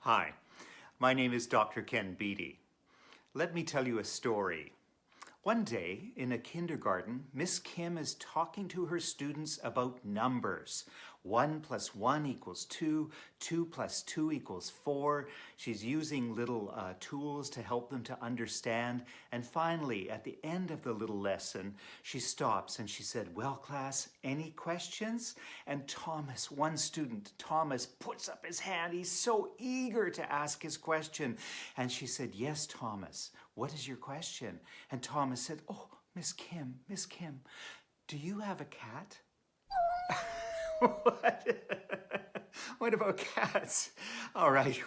Hi, my name is Dr. Ken Beatty. Let me tell you a story. One day in a kindergarten, Miss Kim is talking to her students about numbers. 1 plus 1 equals 2, 2 plus 2 equals 4. She's using little tools to help them to understand. And finally, at the end of the little lesson, she stops and she said, "Well, class, any questions?" And Thomas, one student, Thomas, puts up his hand. He's so eager to ask his question. And she said, "Yes, Thomas, what is your question?" And Thomas said, "Oh, Miss Kim, do you have a cat?" What? What about cats? All right.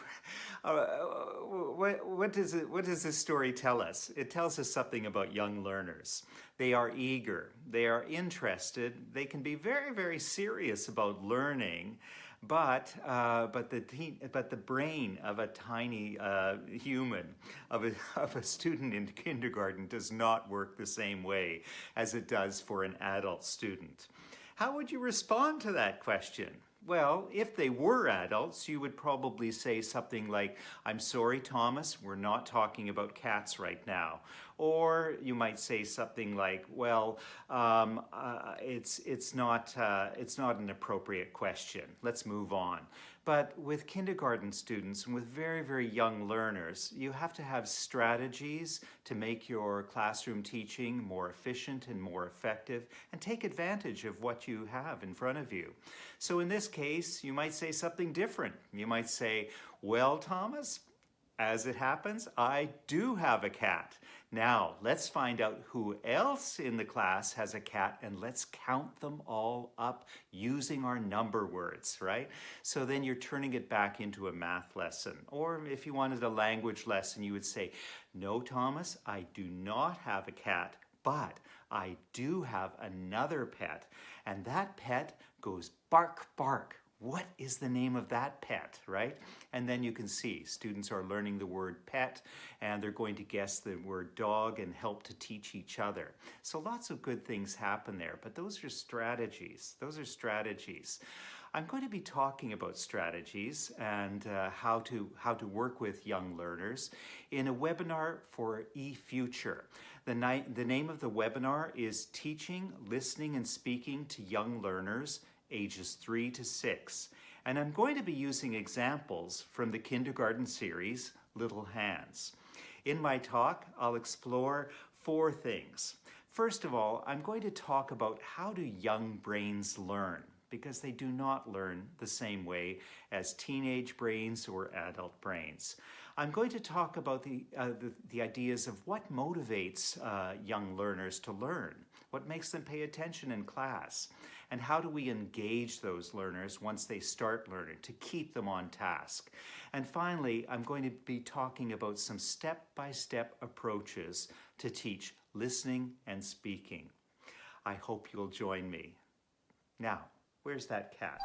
What does this story tell us? It tells us something about young learners. They are eager. They are interested. They can be very, very serious about learning. But the brain of a tiny human, of a student in kindergarten, does not work the same way as it does for an adult student. How would you respond to that question? Well, if they were adults, you would probably say something like, "I'm sorry, Thomas, we're not talking about cats right now." Or you might say something like, "Well, it's not an appropriate question. Let's move on." But with kindergarten students and with very, very young learners, you have to have strategies to make your classroom teaching more efficient and more effective, and take advantage of what you have in front of you. So in this case, you might say something different. You might say, "Well, Thomas, as it happens, I do have a cat. Now, let's find out who else in the class has a cat, and let's count them all up using our number words," right? So then you're turning it back into a math lesson. Or if you wanted a language lesson, you would say, "No, Thomas, I do not have a cat, but I do have another pet, and that pet goes bark, bark. What is the name of that pet," right? And then you can see students are learning the word pet, and they're going to guess the word dog and help to teach each other. So lots of good things happen there, but those are strategies. Those are strategies. I'm going to be talking about strategies and how to work with young learners in a webinar for eFuture. The name of the webinar is Teaching, Listening, and Speaking to Young Learners ages 3 to 6. And I'm going to be using examples from the kindergarten series, Little Hands. In my talk, I'll explore 4 things. First of all, I'm going to talk about how do young brains learn, because they do not learn the same way as teenage brains or adult brains. I'm going to talk about the ideas of what motivates young learners to learn, what makes them pay attention in class, and how do we engage those learners once they start learning to keep them on task. And finally, I'm going to be talking about some step-by-step approaches to teach listening and speaking. I hope you'll join me. Now, where's that cat?